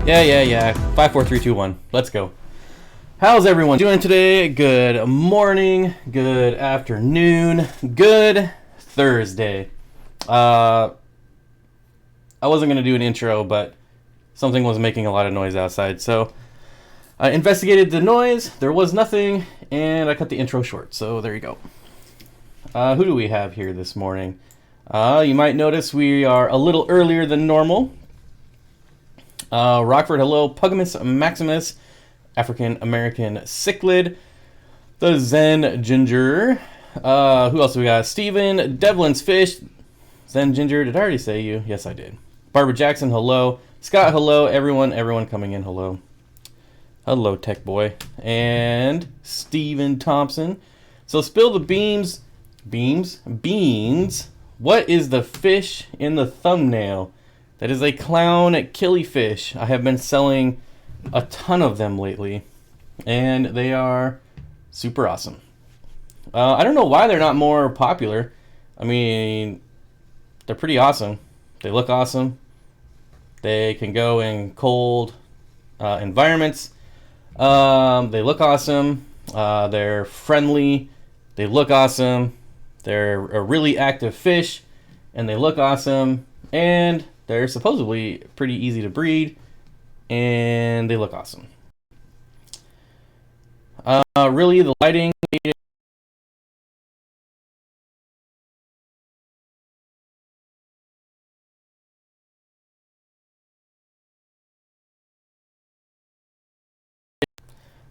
Yeah. 5, 4, 3, 2, 1. Let's go. How's everyone doing today? Good morning, good afternoon, good Thursday. I wasn't going to do an intro, but something was making a lot of noise outside. So I investigated the noise. There was nothing, and I cut the intro short. So there you go. Who do we have here this morning? You might notice we are a little earlier than normal. Rockford, hello. Pugimus Maximus, African American Cichlid, the Zen Ginger. Who else we got? Steven, Devlin's Fish, Zen Ginger. Did I already say you? Yes, I did. Barbara Jackson, hello. Scott, hello. Everyone coming in, hello. Hello, Tech Boy. And Steven Thompson. So spill the beans. Beans. What is the fish in the thumbnail? That is a clown killifish. I have been selling a ton of them lately, and they are super awesome. I don't know why they're not more popular. I mean, they're pretty awesome. They look awesome. They can go in cold environments. They look awesome. They're friendly. They look awesome. They're a really active fish, and they look awesome. And they're supposedly pretty easy to breed, and they look awesome. Really, the lighting.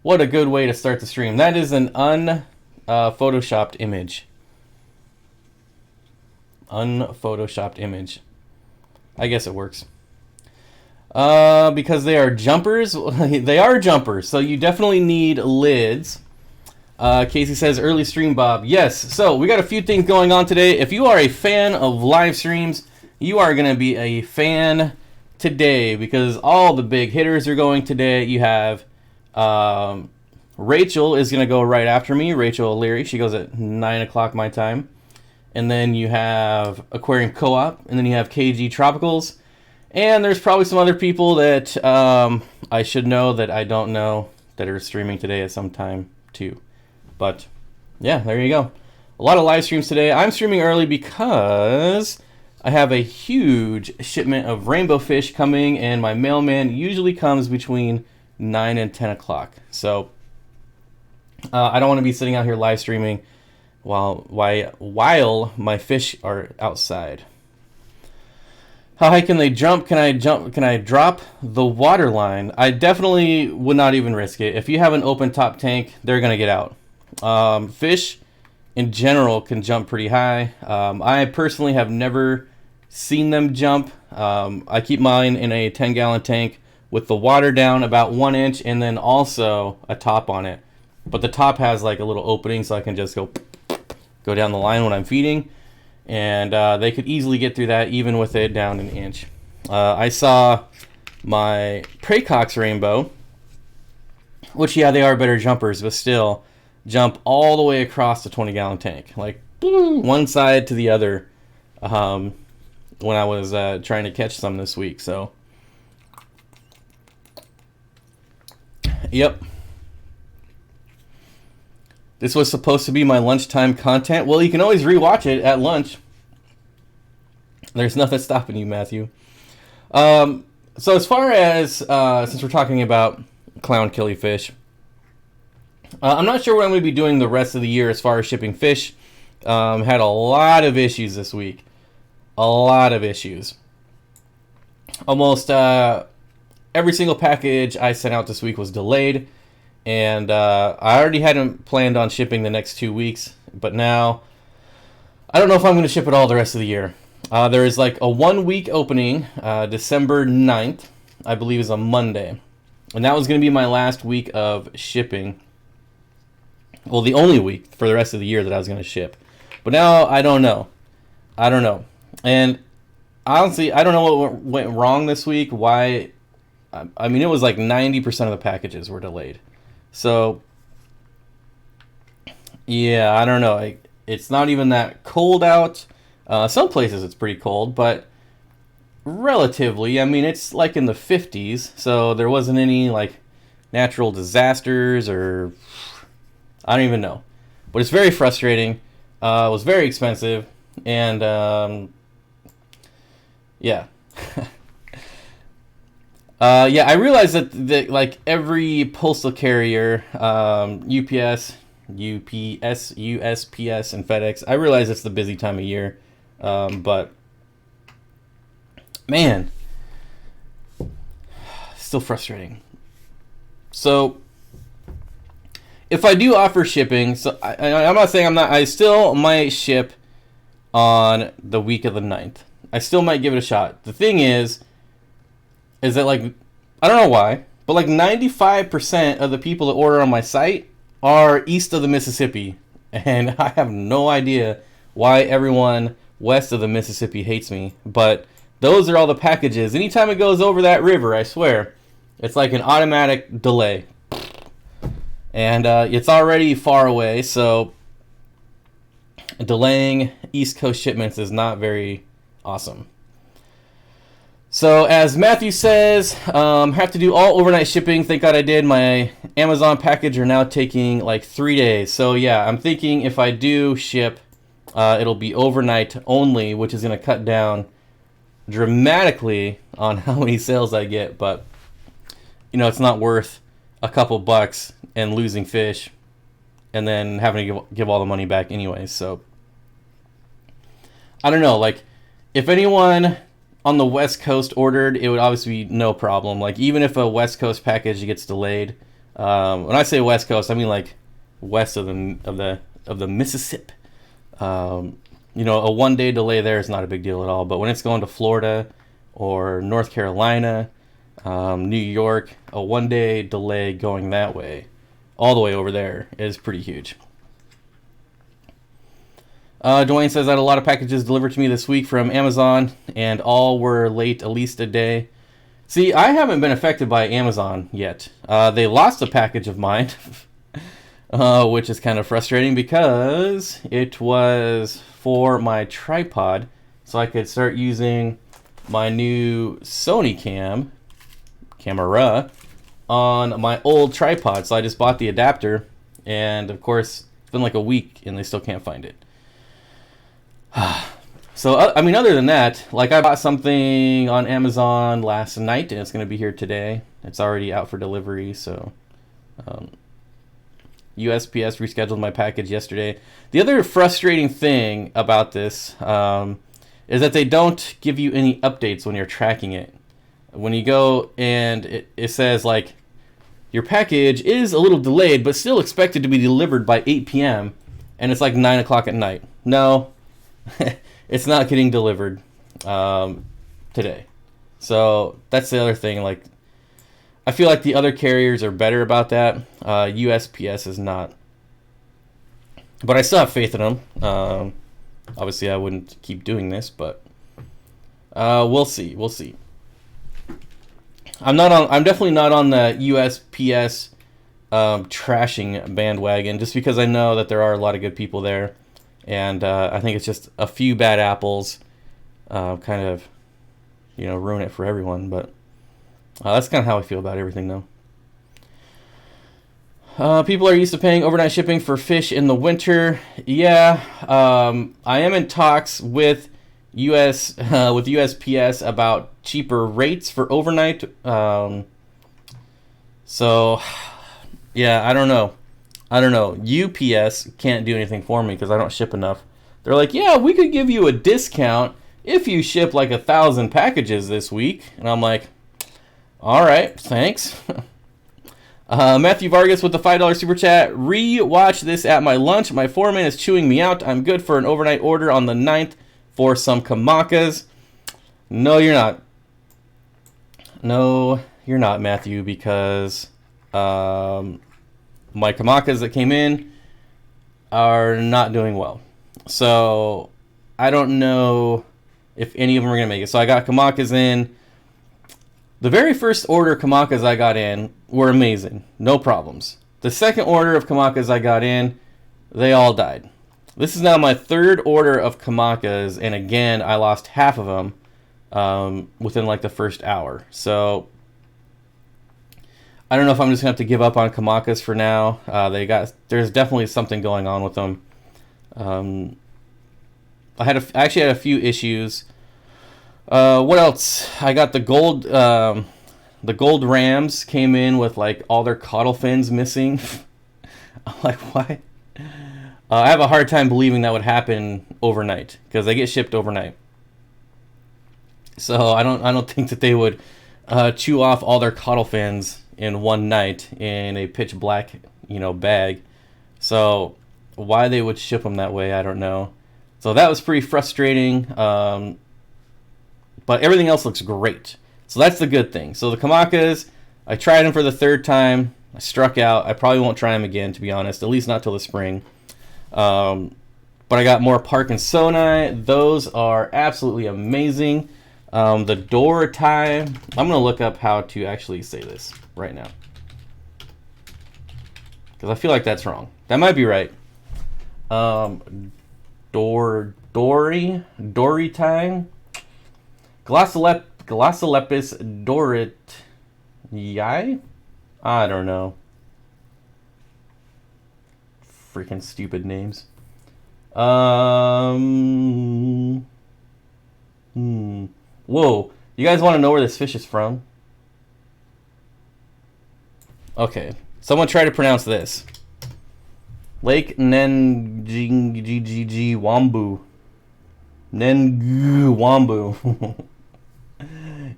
What a good way to start the stream. That is an unphotoshopped image. Unphotoshopped image. I guess it works. Because they are jumpers. They are jumpers, so you definitely need lids. Casey says, early stream, Bob. Yes, so we got a few things going on today. If you are a fan of live streams, you are going to be a fan today because all the big hitters are going today. You have Rachel is going to go right after me. Rachel O'Leary. She goes at 9 o'clock my time. And then you have Aquarium Co-op, and then you have KG Tropicals, and there's probably some other people that I should know that I don't know that are streaming today at some time too. But yeah, there you go. A lot of live streams today. I'm streaming early because I have a huge shipment of rainbow fish coming, and my mailman usually comes between 9 and 10 o'clock. So I don't want to be sitting out here live streaming while my fish are outside. How high can they jump? Can I drop the water line? I definitely would not even risk it. If you have an open top tank, they're gonna get out. Fish in general can jump pretty high. I personally have never seen them jump. I keep mine in a 10-gallon tank with the water down about 1 inch and then also a top on it. But the top has like a little opening so I can just go down the line when I'm feeding, and they could easily get through that even with it down an inch. I saw my Pracox rainbow, which yeah, they are better jumpers, but still jump all the way across the 20-gallon tank, like one side to the other, when I was trying to catch some this week. So yep. This was supposed to be my lunchtime content. Well, you can always rewatch it at lunch. There's nothing stopping you, Matthew. So as far as, since we're talking about clown killifish, I'm not sure what I'm going to be doing the rest of the year as far as shipping fish. Had a lot of issues this week. A lot of issues. Almost every single package I sent out this week was delayed. And I already hadn't planned on shipping the next 2 weeks, but now I don't know if I'm going to ship it all the rest of the year. There is like a 1-week opening, December 9th, I believe is a Monday. And that was going to be my last week of shipping. Well, the only week for the rest of the year that I was going to ship. But now I don't know. And honestly, I don't know what went wrong this week. Why? I mean, it was like 90% of the packages were delayed. So, yeah, I don't know. It's not even that cold out. Some places it's pretty cold, but relatively. I mean, it's like in the 50s, so there wasn't any like natural disasters or I don't even know. But it's very frustrating. It was very expensive, and yeah. Yeah, I realized that like every postal carrier, UPS, USPS, and FedEx, I realize it's the busy time of year, but man, still frustrating. So if I do offer shipping, so I'm not saying I'm not. I still might ship on the week of the 9th. I still might give it a shot. The thing is that like I don't know why, but like 95% of the people that order on my site are east of the Mississippi, and I have no idea why everyone west of the Mississippi hates me. But those are all the packages. Anytime it goes over that river, I swear, it's like an automatic delay, and it's already far away, so delaying East Coast shipments is not very awesome. So as Matthew says, have to do all overnight shipping. Thank God I did. My Amazon package are now taking like 3 days. So yeah, I'm thinking if I do ship, it'll be overnight only, which is going to cut down dramatically on how many sales I get. But you know, it's not worth a couple bucks and losing fish and then having to give all the money back anyways. So I don't know, like if anyone on the West Coast ordered, it would obviously be no problem. Like even if a West Coast package gets delayed, when I say West Coast, I mean like west of the Mississippi. You know, a 1 day delay there is not a big deal at all. But when it's going to Florida or North Carolina, New York, a 1 day delay going that way, all the way over there, is pretty huge. Dwayne says I had a lot of packages delivered to me this week from Amazon, and all were late at least a day. See, I haven't been affected by Amazon yet. They lost a package of mine, which is kind of frustrating because it was for my tripod, so I could start using my new Sony camera on my old tripod. So I just bought the adapter, and of course, it's been like a week, and they still can't find it. So, I mean, other than that, like I bought something on Amazon last night, and it's going to be here today. It's already out for delivery, so USPS rescheduled my package yesterday. The other frustrating thing about this is that they don't give you any updates when you're tracking it. When you go and it says, like, your package is a little delayed, but still expected to be delivered by 8 p.m., and it's like 9 o'clock at night. No. It's not getting delivered today. So that's the other thing. Like, I feel like the other carriers are better about that. USPS is not. But I still have faith in them. Obviously, I wouldn't keep doing this, but we'll see. We'll see. I'm definitely not on the USPS trashing bandwagon, just because I know that there are a lot of good people there. And I think it's just a few bad apples kind of, you know, ruin it for everyone. But that's kind of how I feel about everything, though. People are used to paying overnight shipping for fish in the winter. Yeah, I am in talks with USPS about cheaper rates for overnight. So, yeah, I don't know. UPS can't do anything for me because I don't ship enough. They're like, yeah, we could give you a discount if you ship like 1,000 packages this week. And I'm like, all right, thanks. Matthew Vargas with the $5 super chat. Re-watch this at my lunch. My foreman is chewing me out. I'm good for an overnight order on the 9th for some kamakas. No, you're not. No, you're not, Matthew, because my kamakas that came in are not doing well. So I don't know if any of them are going to make it. So I got kamakas in. The very first order of kamakas I got in were amazing. No problems. The second order of kamakas I got in, they all died. This is now my third order of kamakas, and again, I lost half of them within like the first hour. So I don't know if I'm just gonna have to give up on Kamakas for now. There's definitely something going on with them. I actually had a few issues. What else? I got the gold rams came in with like all their caudal fins missing. I'm like, why? I have a hard time believing that would happen overnight because they get shipped overnight. So I don't think that they would chew off all their caudal fins in one night in a pitch black, bag. So why they would ship them that way, I don't know. So that was pretty frustrating. But everything else looks great. So that's the good thing. So the Kamakas, I tried them for the third time. I struck out. I probably won't try them again, to be honest. At least not till the spring. But I got more Park and Sonai. Those are absolutely amazing. The door tie. I'm going to look up how to actually say this right now, because I feel like that's wrong. That might be right. Dory tie. Glossolepis dorit. Yai? I don't know. Freaking stupid names. Whoa. You guys want to know where this fish is from? Okay. Someone try to pronounce this. Lake Nenggwambu. Nenggwambu.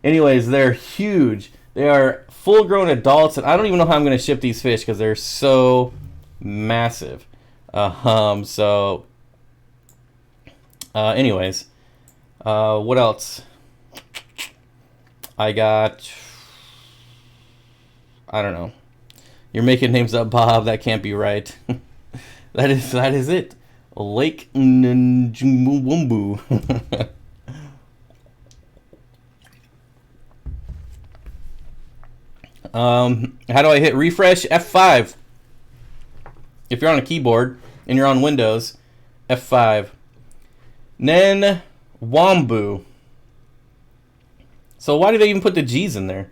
Anyways, they're huge. They are full-grown adults, and I don't even know how I'm going to ship these fish because they're so massive. Anyways, what else? I got, I don't know. You're making names up, Bob. That can't be right. That is it. Lake Nenggwambu. How do I hit refresh? F5. If you're on a keyboard and you're on Windows, F5. Nenggwambu. So why do they even put the G's in there?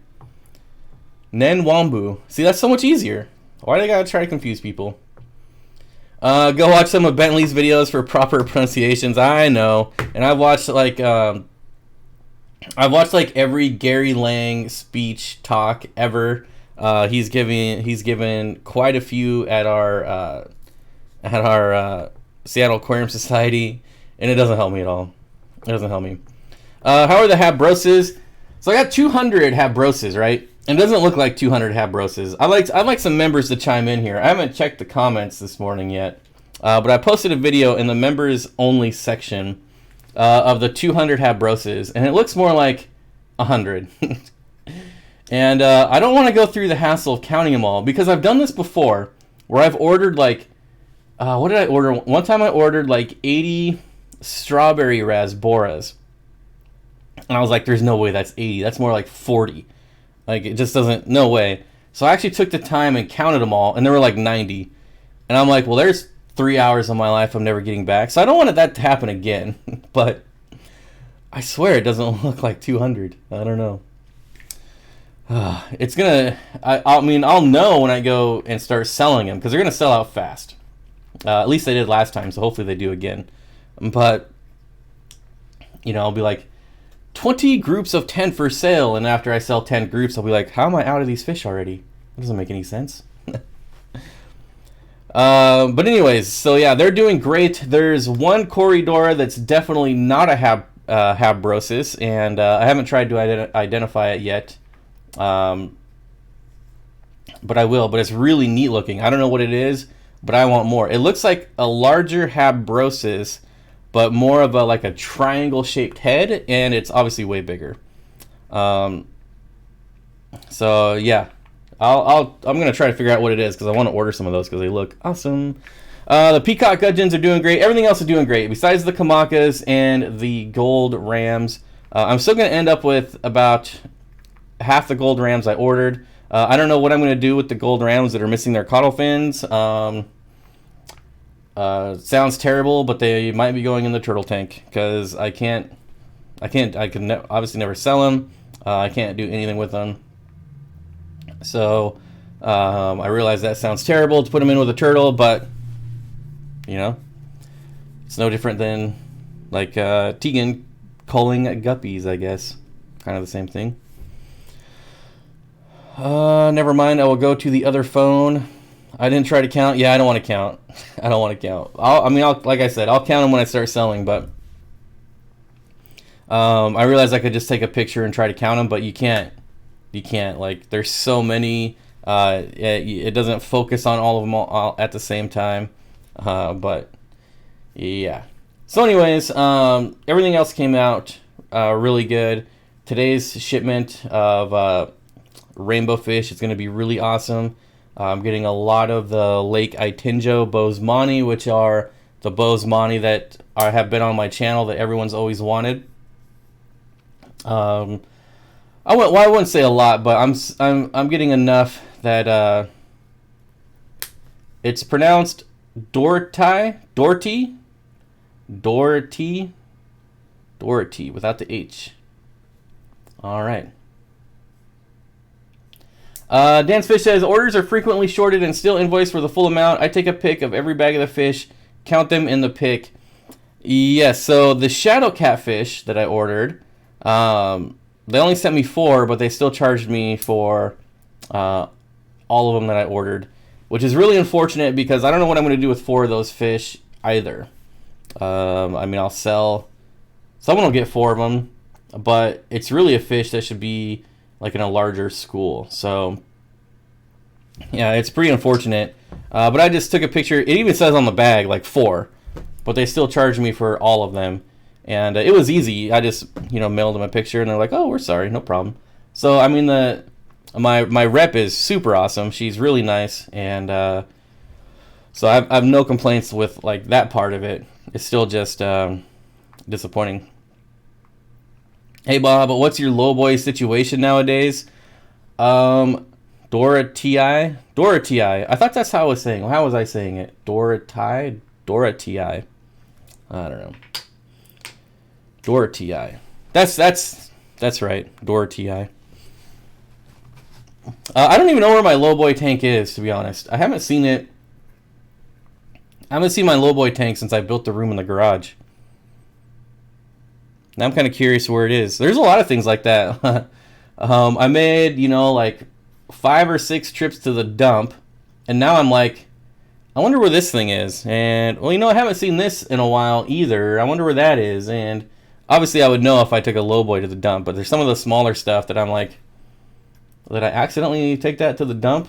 Nenggwambu. See, that's so much easier. Why do they gotta try to confuse people? Go watch some of Bentley's videos for proper pronunciations. I know, and I've watched like every Gary Lang speech talk ever. He's given quite a few at our Seattle Aquarium Society, and it doesn't help me at all. It doesn't help me. How are the Habroses? So I got 200 Habroses, right? And it doesn't look like 200 Habroses. I'd like some members to chime in here. I haven't checked the comments this morning yet, but I posted a video in the members only section of the 200 Habroses, and it looks more like 100. And I don't want to go through the hassle of counting them all, because I've done this before, where I've ordered like, what did I order? One time I ordered like 80 strawberry rasboras, and I was like, there's no way that's 80. That's more like 40. Like, it just doesn't, no way. So I actually took the time and counted them all, and there were like 90. And I'm like, well, there's 3 hours of my life I'm never getting back. So I don't want that to happen again. But I swear it doesn't look like 200. I don't know. It's gonna, I mean, I'll know when I go and start selling them, because they're gonna sell out fast. At least they did last time, so hopefully they do again. But, I'll be like, 20 groups of 10 for sale, and after I sell 10 groups, I'll be like, how am I out of these fish already? That doesn't make any sense. But anyways, so yeah, they're doing great. There's one Corridora that's definitely not a Habrosis, and I haven't tried to identify it yet. But I will, but it's really neat looking. I don't know what it is, but I want more. It looks like a larger Habrosis, but more of a triangle shaped head, and it's obviously way bigger. So yeah, I'm gonna try to figure out what it is, because I want to order some of those because they look awesome. The peacock gudgeons are doing great. Everything else is doing great besides the Kamakas and the gold rams. I'm still gonna end up with about half the gold rams I ordered. I don't know what I'm gonna do with the gold rams that are missing their caudal fins. Sounds terrible, but they might be going in the turtle tank, because I can't I can obviously never sell them. I can't do anything with them. So I realize that sounds terrible to put them in with a turtle, but you know, it's no different than like Tegan culling guppies, I guess. Kind of the same thing. Never mind. I will go to the other phone. I didn't try to count. Yeah, I don't want to count. I don't want to count. Like I said, I'll count them when I start selling, but I realized I could just take a picture and try to count them, but you can't. You can't. Like, there's so many. It doesn't focus on all of them all at the same time. But yeah. So anyways, everything else came out really good. Today's shipment of rainbow fish is going to be really awesome. I'm getting a lot of the Lake Itinjo Bosemani, which are the Bosemani that have been on my channel that everyone's always wanted. I wouldn't say a lot, but I'm getting enough that it's pronounced Doherty without the H. All right. Dan's Fish says, orders are frequently shorted and still invoiced for the full amount. I take a pic of every bag of the fish, count them in the pic. Yes, so the shadow catfish that I ordered, they only sent me 4, but they still charged me for all of them that I ordered, which is really unfortunate because I don't know what I'm going to do with 4 of those fish either. I mean, I'll sell. Someone will get 4 of them, but it's really a fish that should be like in a larger school. So yeah, it's pretty unfortunate. But I just took a picture. It even says on the bag like 4, but they still charged me for all of them. And it was easy. I just, mailed them a picture, and they're like, "Oh, we're sorry, no problem." So I mean, my rep is super awesome. She's really nice, and so I have no complaints with like that part of it. It's still just disappointing. Hey Bob, but what's your lowboy situation nowadays? Dorothy. I thought that's how I was saying. How was I saying it? Dorothy. I don't know. Dorothy. That's right. Dorothy. I don't even know where my lowboy tank is, to be honest. I haven't seen it. I haven't seen my lowboy tank since I built the room in the garage. Now I'm kind of curious where it is. There's a lot of things like that. I made, like 5 or 6 trips to the dump, and now I'm like, I wonder where this thing is. And, well, I haven't seen this in a while either. I wonder where that is. And obviously I would know if I took a lowboy to the dump, but there's some of the smaller stuff that I'm like, did I accidentally take that to the dump?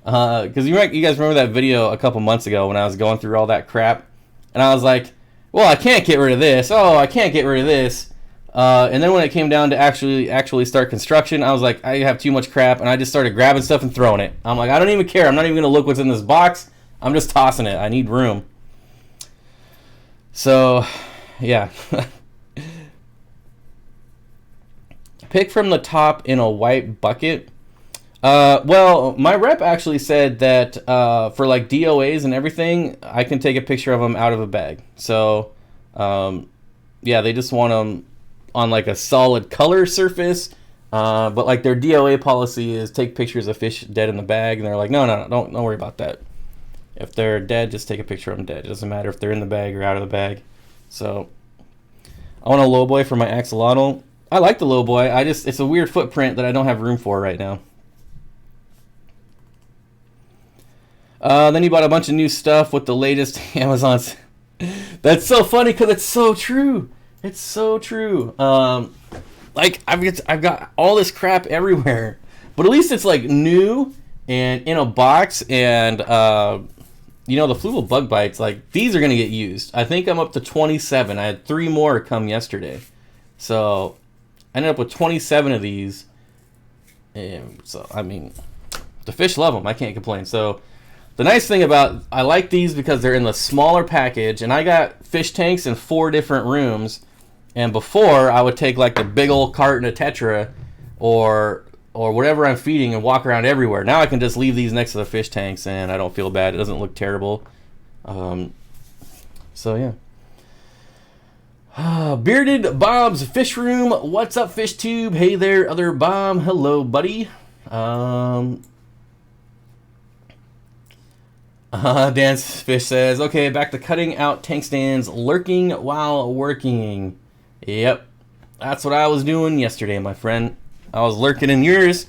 Because you guys remember that video a couple months ago when I was going through all that crap, and I was like, well, I can't get rid of this. Oh, I can't get rid of this. And then when it came down to actually start construction, I was like, I have too much crap, and I just started grabbing stuff and throwing it. I'm like, I don't even care. I'm not even going to look what's in this box. I'm just tossing it. I need room. So, yeah. Pick from the top in a white bucket. Well, my rep actually said that for like DOAs and everything, I can take a picture of them out of a bag. So, yeah, they just want them on like a solid color surface. But like their DOA policy is take pictures of fish dead in the bag, and they're like, no, don't worry about that. If they're dead, just take a picture of them dead. It doesn't matter if they're in the bag or out of the bag. So, I want a lowboy for my axolotl. I like the lowboy. It's a weird footprint that I don't have room for right now. Then he bought a bunch of new stuff with the latest Amazons. That's so funny because it's so true. It's so true. Like I've got all this crap everywhere, but at least it's like new and in a box. And the fluval bug bites, like these are gonna get used. I think I'm up to 27. I had 3 more come yesterday, so I ended up with 27 of these. And so I mean, the fish love them. I can't complain. So. The nice thing about, I like these because they're in the smaller package, and I got fish tanks in 4 different rooms, and before I would take like the big old carton of Tetra or whatever I'm feeding and walk around everywhere. Now I can just leave these next to the fish tanks and I don't feel bad. It doesn't look terrible. So yeah. Bearded Bob's Fish Room. What's up, Fish Tube? Hey there, other Bob. Hello, buddy. Dance Fish says, okay, back to cutting out tank stands, lurking while working. Yep, that's what I was doing yesterday, my friend. I was lurking in yours.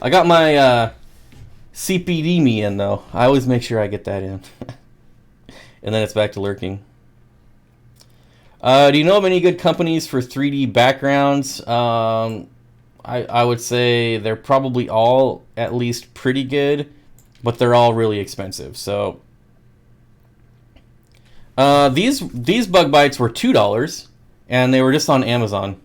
I got my CPD me in, though. I always make sure I get that in. And then it's back to lurking. Do you know of any good companies for 3D backgrounds? I would say they're probably all at least pretty good, but they're all really expensive. So these bug bites were $2, and they were just on Amazon.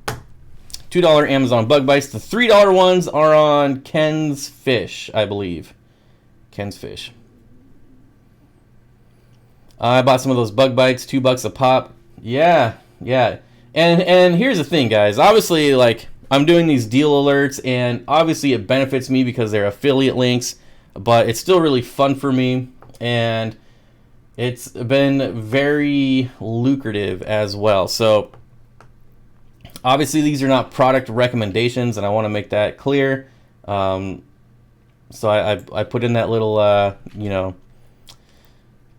$2 Amazon bug bites. The $3 ones are on Ken's Fish, I believe. Ken's Fish. I bought some of those bug bites, $2 a pop. Yeah. And here's the thing, guys. Obviously, like, I'm doing these deal alerts, and obviously it benefits me because they're affiliate links, but it's still really fun for me, and it's been very lucrative as well. So obviously these are not product recommendations, and I want to make that clear. So I put in that little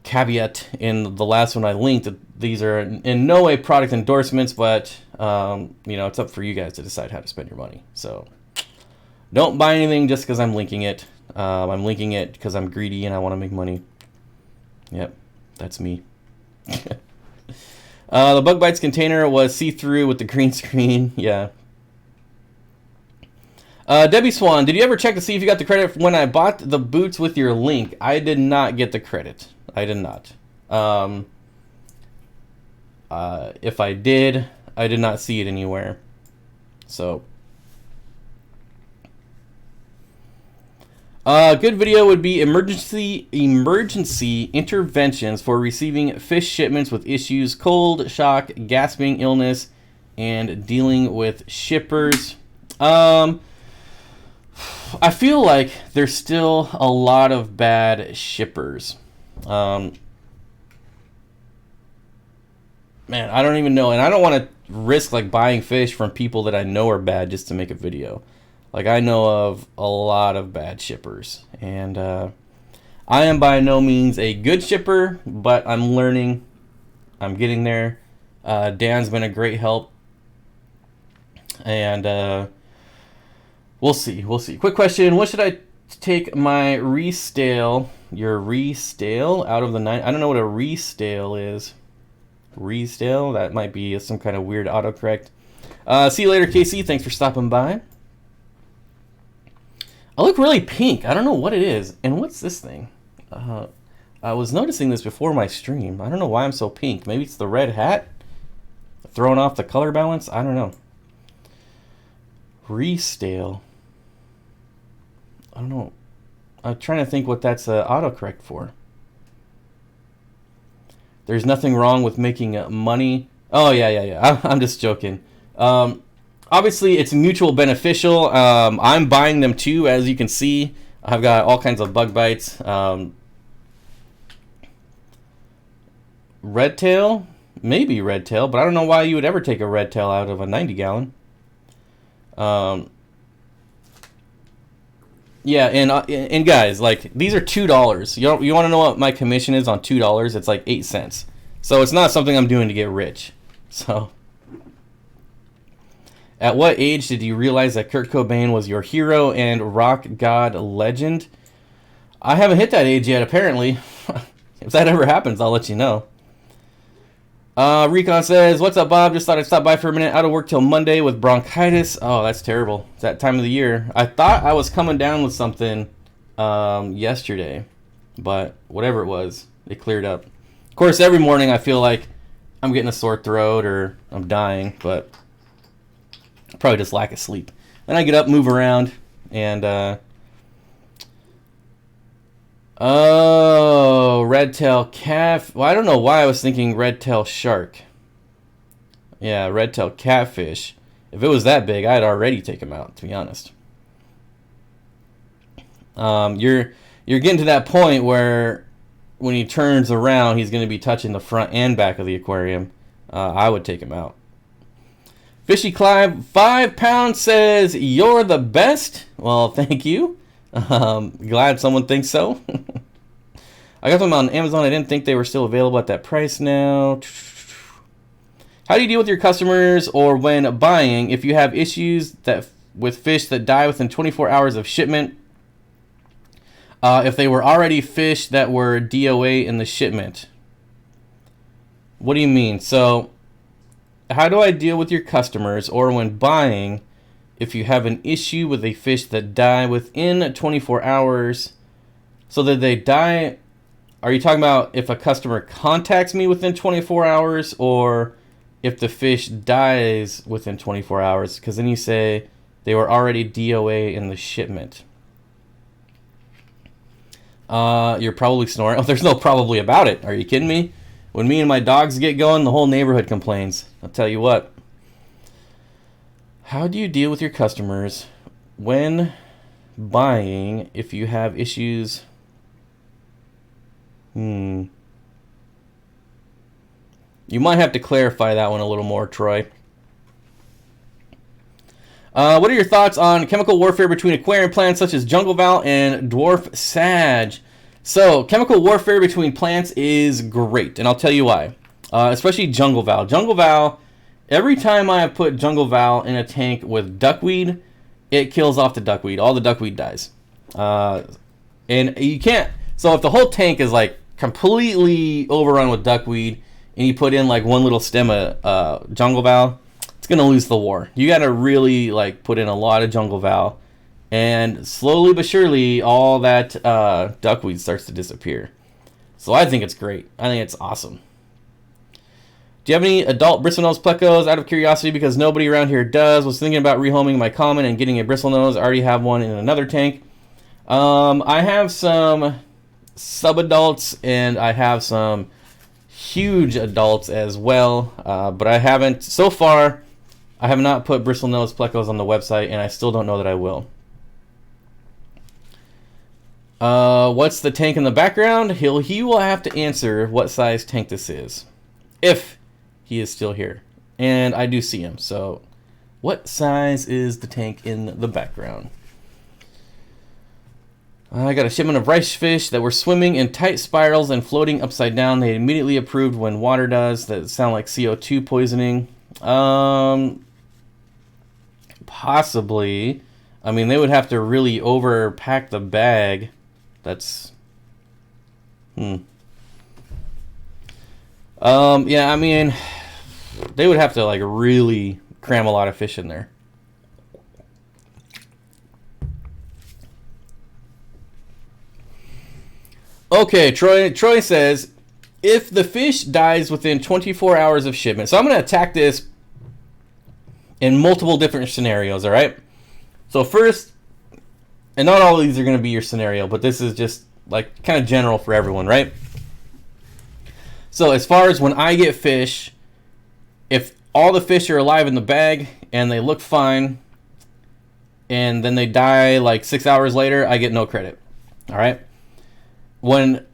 caveat in the last one I linked that these are in no way product endorsements, but it's up for you guys to decide how to spend your money. So don't buy anything just because I'm linking it. I'm linking it because I'm greedy and I want to make money. Yep, that's me. The bug bites container was see-through with the green screen. Yeah. Debbie Swan, did you ever check to see if you got the credit when I bought the boots with your link? I did not get the credit. I did not. If I did not see it anywhere. So, good video would be emergency interventions for receiving fish shipments with issues, cold, shock, gasping, illness, and dealing with shippers. I feel like there's still a lot of bad shippers. Man, I don't even know, and I don't want to risk like buying fish from people that I know are bad just to make a video. Like, I know of a lot of bad shippers, and I am by no means a good shipper, but I'm learning. I'm getting there. Dan's been a great help, and we'll see. Quick question: what should I take my restale? Your restale out of the 9. I don't know what a restale is. Restale? That might be some kind of weird autocorrect. See you later, KC. Thanks for stopping by. I look really pink. I don't know what it is. And what's this thing? I was noticing this before my stream. I don't know why I'm so pink. Maybe it's the red hat? Throwing off the color balance? I don't know. Restale. I don't know. I'm trying to think what that's autocorrect for. There's nothing wrong with making money. Oh, yeah. I'm just joking. Obviously, it's mutual beneficial. I'm buying them too, as you can see. I've got all kinds of bug bites. Red tail? Maybe red tail, but I don't know why you would ever take a red tail out of a 90-gallon. Yeah, and guys, like, these are $2. You want to know what my commission is on $2? It's like 8 cents. So it's not something I'm doing to get rich. So, at what age did you realize that Kurt Cobain was your hero and rock god legend? I haven't hit that age yet, apparently. If that ever happens, I'll let you know. Recon says, what's up, Bob? Just thought I'd stop by for a minute. Out of work till Monday with bronchitis. Oh, that's terrible. It's that time of the year. I thought I was coming down with something yesterday, but whatever it was, it cleared up. Of course, every morning I feel like I'm getting a sore throat or I'm dying, but probably just lack of sleep. Then I get up, move around, and oh, red tail calf. Well, I don't know why I was thinking red tail shark. Yeah, red tail catfish. If it was that big, I'd already take him out, to be honest. You're getting to that point where when he turns around, he's going to be touching the front and back of the aquarium. I would take him out. Fishy Clive, 5 pounds, says, "You're the best." Well, thank you. Glad someone thinks so. I got them on Amazon. I didn't think they were still available at that price now. How do you deal with your customers or when buying if you have issues with fish that die within 24 hours of shipment? If they were already fish that were DOA in the shipment. What do you mean? So, how do I deal with your customers or when buying if you have an issue with a fish that die within 24 hours? So that they die... Are you talking about if a customer contacts me within 24 hours or if the fish dies within 24 hours? Because then you say they were already DOA in the shipment. You're probably snoring. Oh, there's no probably about it. Are you kidding me? When me and my dogs get going, the whole neighborhood complains. I'll tell you what. How do you deal with your customers when buying if you have issues? You might have to clarify that one a little more, Troy. What are your thoughts on chemical warfare between aquarium plants such as jungle val and dwarf sage? So, chemical warfare between plants is great, and I'll tell you why. Especially jungle val. Jungle val, every time I have put jungle val in a tank with duckweed, it kills off the duckweed. All the duckweed dies. And you can't... So if the whole tank is like completely overrun with duckweed and you put in like one little stem of jungle val, it's going to lose the war. You got to really like put in a lot of jungle val, and slowly but surely all that duckweed starts to disappear. So I think it's great. I think it's awesome. Do you have any adult bristlenose plecos? Out of curiosity, because nobody around here does. Was thinking about rehoming my common and getting a bristlenose. I already have one in another tank. I have some sub-adults and I have some huge adults as well, but I haven't, so far, I have not put bristlenose plecos on the website, and I still don't know that I will. What's the tank in the background? He will have to answer what size tank this is, if he is still here. And I do see him, so what size is the tank in the background? I got a shipment of rice fish that were swimming in tight spirals and floating upside down. They immediately approved when water does. That sound like CO2 poisoning. Possibly. I mean, they would have to really overpack the bag. That's... Yeah, I mean, they would have to, like, really cram a lot of fish in there. Okay, Troy says, if the fish dies within 24 hours of shipment... So I'm going to attack this in multiple different scenarios, all right? So first, and not all of these are going to be your scenario, but this is just like kind of general for everyone, right? So as far as when I get fish, if all the fish are alive in the bag and they look fine, and then they die like 6 hours later, I get no credit, all right? When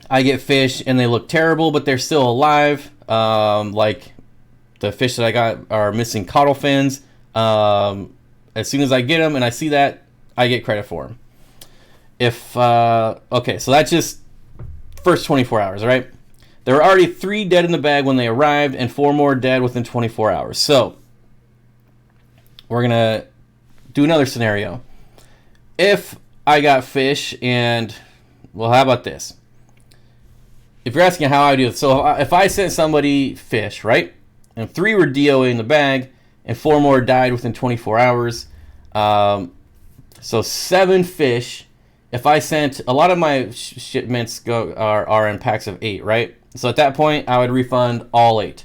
I get fish and they look terrible, but they're still alive, like the fish that I got are missing caudal fins, as soon as I get them and I see that, I get credit for them. If, okay, so that's just first 24 hours, right? There were already 3 dead in the bag when they arrived and 4 more dead within 24 hours. So, we're going to do another scenario. If I got fish and, well, how about this? If you're asking how I do it, so if I sent somebody fish, right? And 3 were DOA in the bag and 4 more died within 24 hours. So 7 fish. If I sent, a lot of my shipments are in packs of 8, right? So at that point, I would refund all 8.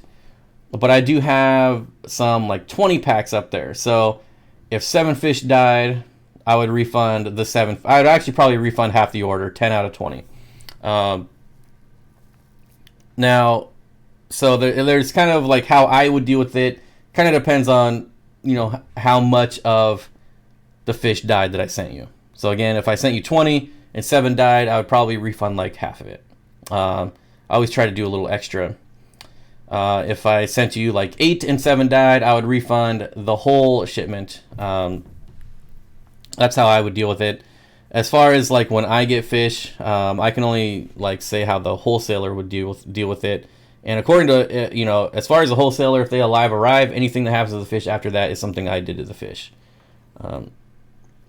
But I do have some like 20 packs up there. So if 7 fish died, I would refund the 7. I would actually probably refund half the order, 10 out of 20. Now, so there's kind of like how I would deal with it. Kind of depends on, you know, how much of the fish died that I sent you. So again, if I sent you 20 and 7 died, I would probably refund like half of it. I always try to do a little extra. If I sent you like 8 and 7 died, I would refund the whole shipment. That's how I would deal with it. As far as like when I get fish, I can only like say how the wholesaler would deal with it. And according to as far as the wholesaler, if they arrive, anything that happens to the fish after that is something I did to the fish.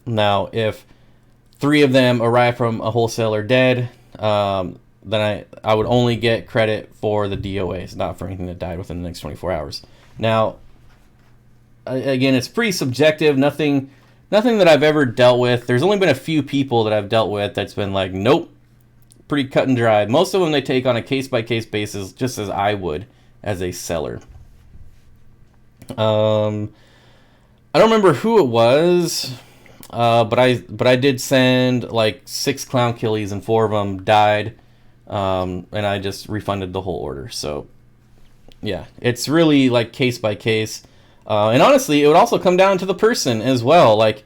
Now, if 3 of them arrive from a wholesaler dead, then I would only get credit for the DOAs, not for anything that died within the next 24 hours. Now, again, it's pretty subjective. Nothing that I've ever dealt with. There's only been a few people that I've dealt with that's been like, nope, pretty cut and dry. Most of them they take on a case-by-case basis, just as I would as a seller. I don't remember who it was, but I did send like 6 clown killies and 4 of them died, and I just refunded the whole order. So yeah, it's really like case by case. And honestly, it would also come down to the person as well. Like,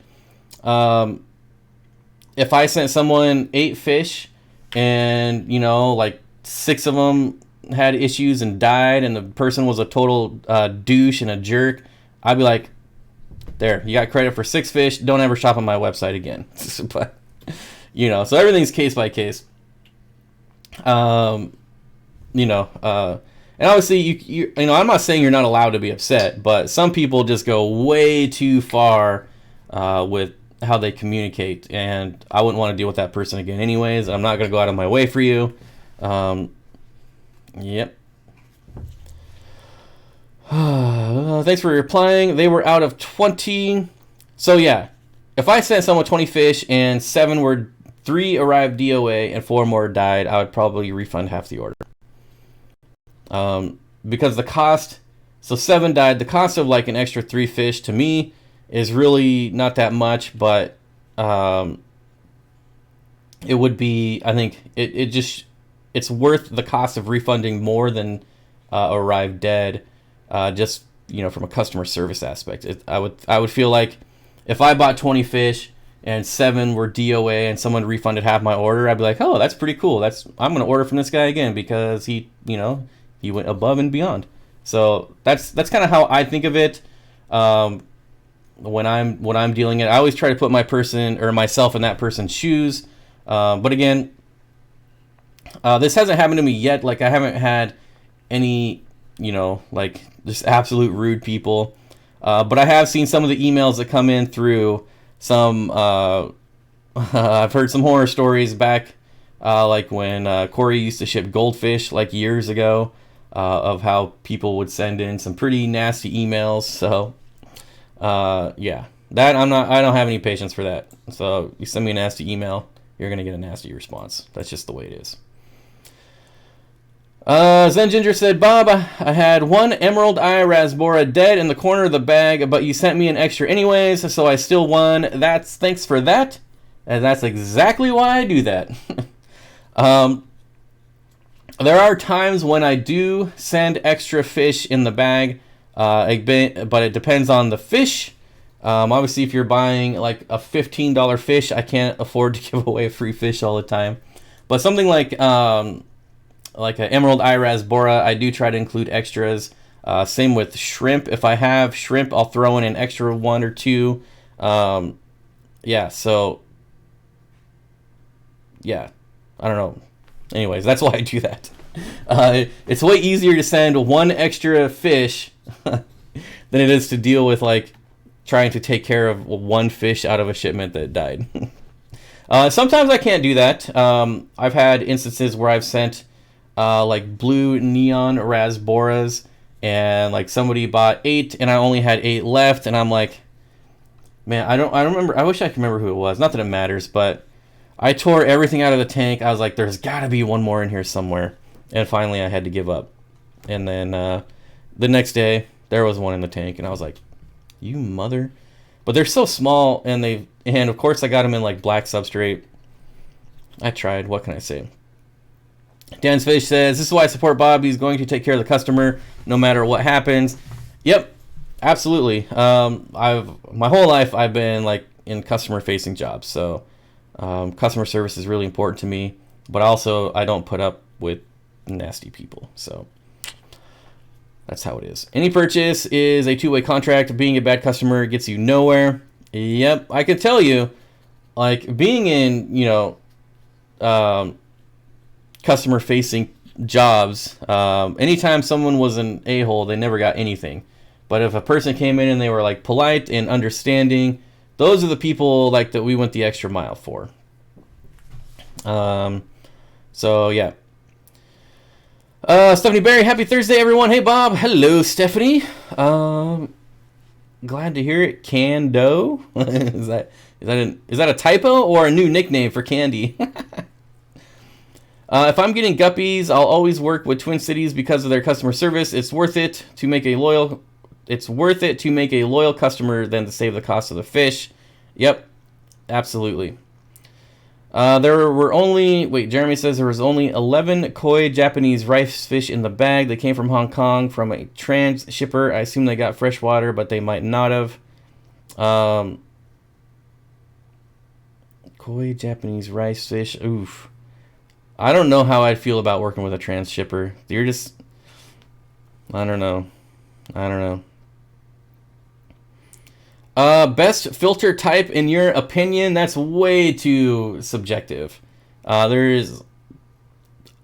if I sent someone 8 fish and, like 6 of them had issues and died and the person was a total douche and a jerk, I'd be like, there, you got credit for 6 fish. Don't ever shop on my website again. But, so everything's case by case. And obviously, you I'm not saying you're not allowed to be upset, but some people just go way too far with how they communicate, and I wouldn't want to deal with that person again anyways. I'm not going to go out of my way for you. Yep. Thanks for replying. They were out of 20. So yeah, if I sent someone 20 fish and 3 arrived DOA and 4 more died, I would probably refund half the order. Because the cost, so 7 died, the cost of like an extra 3 fish to me is really not that much, but it would be, I think it's worth the cost of refunding more than arrived dead, just from a customer service aspect. I would feel like if I bought 20 fish and 7 were DOA and someone refunded half my order, I'd be like, oh, that's pretty cool. I'm going to order from this guy again because he went above and beyond. So that's kind of how I think of it. When I'm dealing it, I always try to put myself in that person's shoes. But again, this hasn't happened to me yet. Like, I haven't had any, like just absolute rude people. But I have seen some of the emails that come in through some, I've heard some horror stories back, like when Corey used to ship goldfish like years ago, of how people would send in some pretty nasty emails. So yeah, that I don't have any patience for that. So you send me a nasty email, you're gonna get a nasty response. That's just the way it is. Zen Ginger said, Bob, I had 1 Emerald Eye Rasbora dead in the corner of the bag, but you sent me an extra anyways, so I still won. Thanks for that. And that's exactly why I do that. There are times when I do send extra fish in the bag, but it depends on the fish. Obviously, if you're buying like a $15 fish, I can't afford to give away free fish all the time. But something like an Emerald Eye Rasbora, I do try to include extras. Same with shrimp. If I have shrimp, I'll throw in an extra 1 or 2. Yeah, so yeah, I don't know. Anyways, that's why I do that. It's way easier to send 1 extra fish than it is to deal with like trying to take care of 1 fish out of a shipment that died. Sometimes I can't do that. I've had instances where I've sent like blue neon rasboras, and like somebody bought 8 and I only had 8 left, and I'm like, man, I don't remember. I wish I could remember who it was. Not that it matters, but I tore everything out of the tank. I was like, there's got to be 1 more in here somewhere. And finally, I had to give up. And then the next day, there was 1 in the tank. And I was like, you mother. But they're so small. And of course, I got them in like black substrate. I tried. What can I say? Dan's Fish says, this is why I support Bob. He's going to take care of the customer no matter what happens. Yep, absolutely. My whole life, I've been like in customer-facing jobs. So Customer service is really important to me, but also I don't put up with nasty people. So that's how it is. Any purchase is a two-way contract. Being a bad customer gets you nowhere. Yep, I can tell you, like being in, customer-facing jobs, anytime someone was an a-hole, they never got anything. But if a person came in and they were like polite and understanding, those are the people like that we went the extra mile for. So yeah. Stephanie Berry, happy Thursday, everyone. Hey, Bob. Hello, Stephanie. Glad to hear it. Cando. is that a typo or a new nickname for Candy? If I'm getting guppies, I'll always work with Twin Cities because of their customer service. It's worth it to make a loyal customer than to save the cost of the fish. Yep, absolutely. Jeremy says there was only 11 koi Japanese rice fish in the bag. They came from Hong Kong from a trans shipper. I assume they got fresh water, but they might not have. Koi Japanese rice fish. Oof. I don't know how I'd feel about working with a trans shipper. You're just... I don't know. Best filter type in your opinion? That's way too subjective. I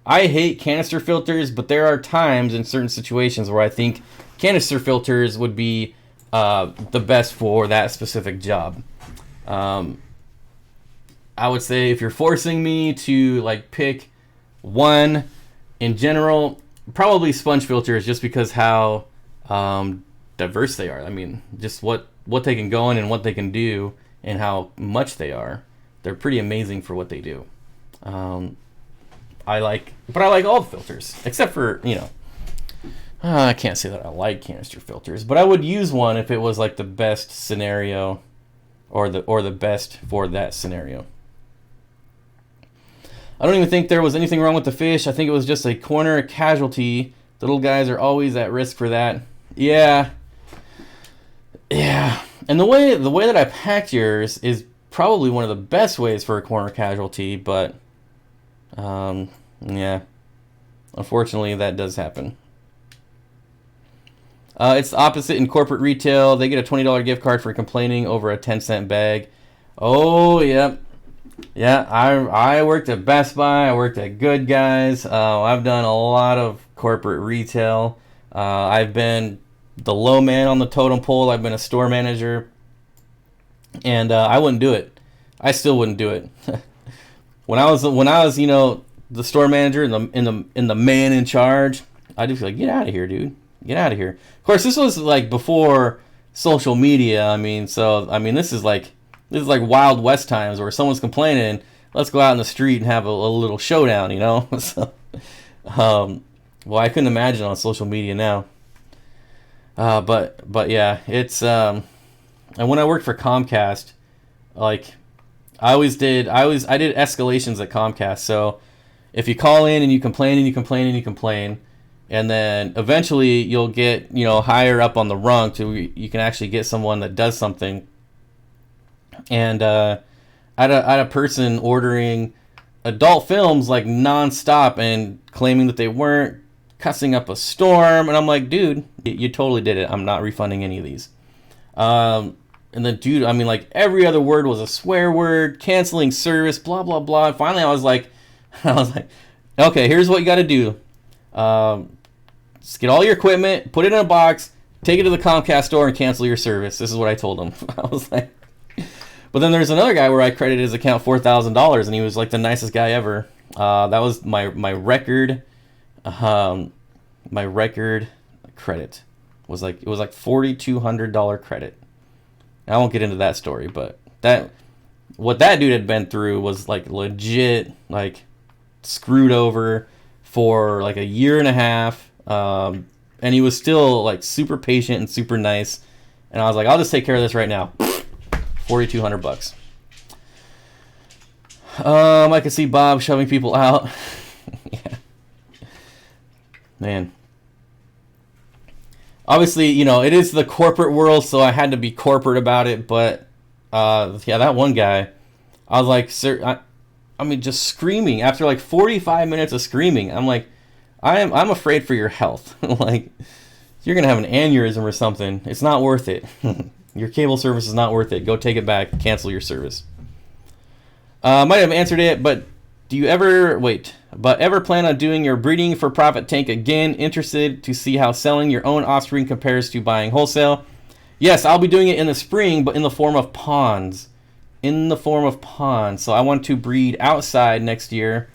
hate canister filters, but there are times in certain situations where I think canister filters would be the best for that specific job. I would say if you're forcing me to like pick one in general, probably sponge filters, just because how diverse they are. I mean, just what they can go in and what they can do and how much they are. They're pretty amazing for what they do. I like all the filters except for, I can't say that I like canister filters, but I would use one if it was like the best scenario or the best for that scenario. I don't even think there was anything wrong with the fish. I think it was just a corner casualty. The little guys are always at risk for that. Yeah. And the way that I packed yours is probably one of the best ways for a corner casualty, but yeah. Unfortunately, that does happen. It's the opposite in corporate retail. They get a $20 gift card for complaining over a 10-cent bag. Oh, yep. Yeah, I worked at Best Buy. I worked at Good Guys. I've done a lot of corporate retail. I've been the low man on the totem pole. I've been a store manager, and I wouldn't do it. I still wouldn't do it. when I was the store manager and the man in charge, I'd just be like, get out of here, dude. Get out of here. Of course, this was like before social media. This is like Wild West times where someone's complaining. Let's go out in the street and have a little showdown, So, well, I couldn't imagine on social media now. But yeah, it's and when I worked for Comcast, like I did escalations at Comcast. So if you call in and you complain, and then eventually you'll get higher up on the rung to you can actually get someone that does something. And I had a person ordering adult films like nonstop and claiming that they weren't, cussing up a storm, and I'm like, dude, you totally did it. I'm not refunding any of these. And then, dude, every other word was a swear word, canceling service, blah blah blah. And finally, I was like, okay, here's what you got to do. Just get all your equipment, put it in a box, take it to the Comcast store, and cancel your service. This is what I told him. I was like. But then there's another guy where I credited his account $4,000, and he was like the nicest guy ever. That was my record. My record credit was like $4,200 credit. I won't get into that story, but what that dude had been through was like legit, like screwed over for like a year and a half. And he was still like super patient and super nice. And I was like, I'll just take care of this right now. $4,200. I could see Bob shoving people out. Yeah. Man. Obviously, it is the corporate world, so I had to be corporate about it, but yeah, that one guy, I was like, sir, I mean, just screaming after like 45 minutes of screaming. I'm like, I'm afraid for your health. Like, you're gonna have an aneurysm or something. It's not worth it. Your cable service is not worth it. Go take it back. Cancel your service. Might have answered it, but do you ever ever plan on doing your breeding for profit tank again? Interested to see how selling your own offspring compares to buying wholesale? Yes, I'll be doing it in the spring, but in the form of ponds. So I want to breed outside next year.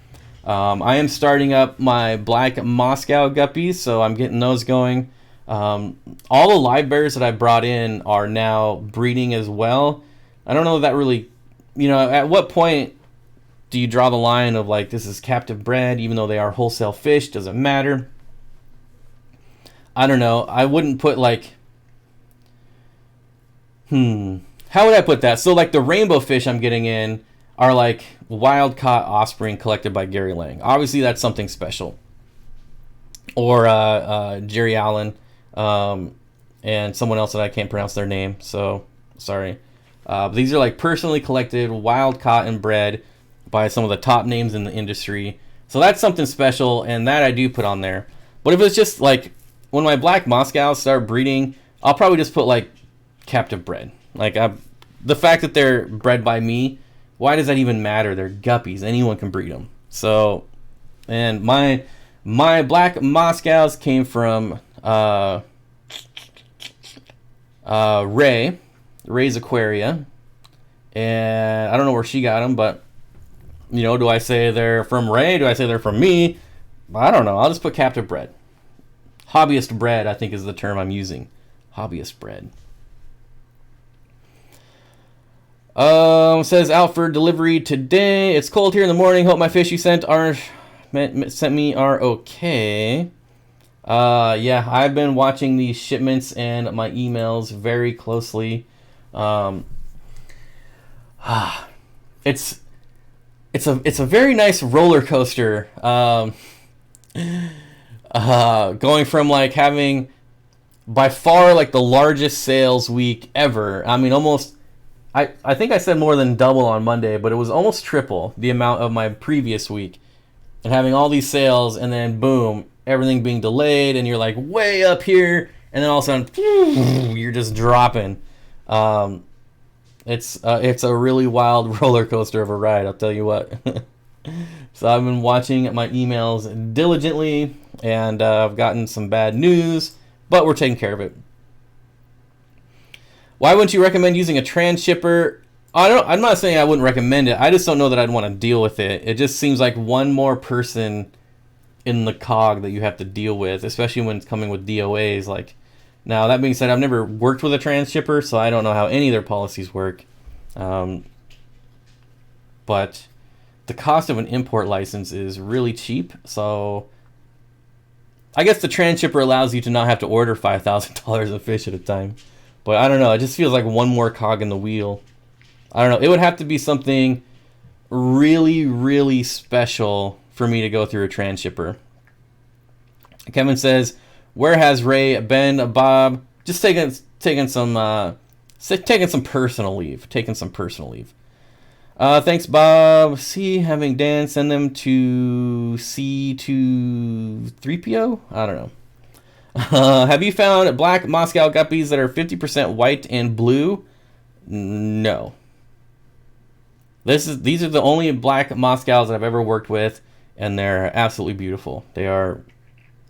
I am starting up my black Moscow guppies, so I'm getting those going. All the live bears that I brought in are now breeding as well. I don't know if that really, at what point do you draw the line of like, this is captive bred, even though they are wholesale fish? Does it matter? I don't know. I wouldn't put like, how would I put that? So like the rainbow fish I'm getting in are like wild caught offspring collected by Gary Lang. Obviously that's something special. Or Jerry Allen, and someone else that I can't pronounce their name, so sorry. These are like personally collected, wild caught and bred by some of the top names in the industry. So that's something special, and that I do put on there. But if it's just like when my black Moscows start breeding, I'll probably just put like captive bred. Like the fact that they're bred by me, why does that even matter? They're guppies. Anyone can breed them. So, and my black Moscows came from Ray's Aquaria, and I don't know where she got them, but do I say they're from Ray? Do I say they're from me? I don't know. I'll just put captive bred. Hobbyist bred, I think, is the term I'm using. Hobbyist bred. Says out for delivery today. It's cold here in the morning. Hope my fish you sent me are okay. Yeah, I've been watching these shipments and my emails very closely. It's a very nice roller coaster. Going from like having by far like the largest sales week ever. I mean, almost. I think I said more than double on Monday, but it was almost triple the amount of my previous week. And having all these sales, and then boom, everything being delayed, and you're like way up here, and then all of a sudden, you're just dropping. It's a really wild roller coaster of a ride, I'll tell you what. So I've been watching my emails diligently, and I've gotten some bad news, but we're taking care of it. Why wouldn't you recommend using a transshipper? I'm not saying I wouldn't recommend it. I just don't know that I'd want to deal with it. It just seems like one more person in the cog that you have to deal with, especially when it's coming with DOAs. Like, now that being said, I've never worked with a transshipper, so I don't know how any of their policies work. But the cost of an import license is really cheap, so I guess the transshipper allows you to not have to order $5,000 of fish at a time. But I don't know. It just feels like one more cog in the wheel. I don't know. It would have to be something really, really special for me to go through a transshipper. Kevin says, "Where has Ray been, Bob? Just taking some personal leave. Thanks, Bob. C, having Dan send them to C23PO? I don't know. Have you found black Moscow guppies that are 50% white and blue? No. These are the only black Moscows that I've ever worked with, and they're absolutely beautiful. They are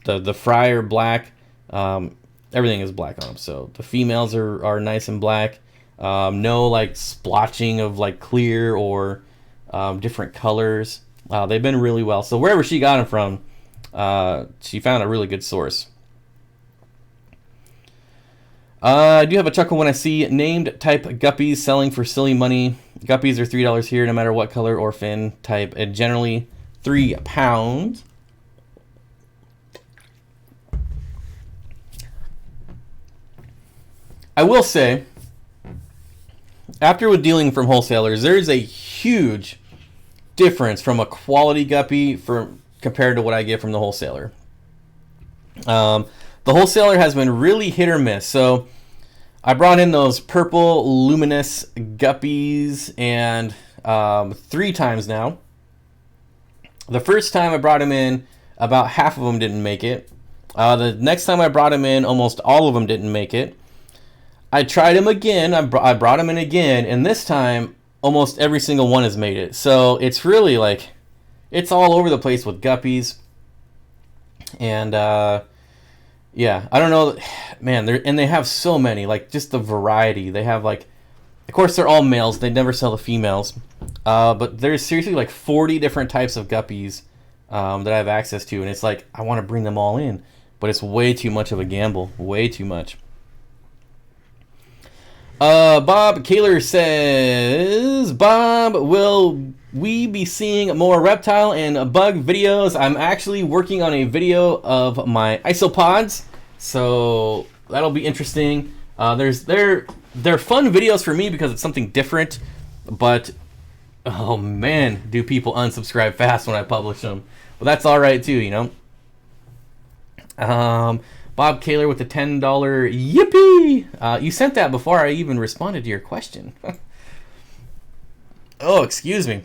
the fry are black. Everything is black on them. So the females are nice and black. No like splotching of like clear or different colors. They've been really well. So wherever she got them from, she found a really good source. I do have a chuckle when I see named type guppies selling for silly money. Guppies are $3 here, no matter what color or fin type, and generally £3. I will say, after with dealing from wholesalers, there's a huge difference from a quality guppy compared to what I get from the wholesaler. The wholesaler has been really hit or miss. So I brought in those purple luminous guppies, and 3 times now. The first time I brought them in, about half of them didn't make it. The next time I brought them in, almost all of them didn't make it. I tried them again. I brought them in again, and this time almost every single one has made it. So it's really like, it's all over the place with guppies. And yeah, I don't know, man. And they have so many, like just the variety. They have like, of course they're all males. They never sell the females. But there's seriously like 40 different types of guppies that I have access to, and it's like I want to bring them all in, but it's way too much of a gamble. Way too much. Bob Kaler says, Bob, will we be seeing more reptile and bug videos? I'm actually working on a video of my isopods, so that'll be interesting. They're fun videos for me because it's something different, but oh man, do people unsubscribe fast when I publish them. But that's all right too, you know. Bob Kaler with the $10 yippee. You sent that before I even responded to your question. Oh, excuse me.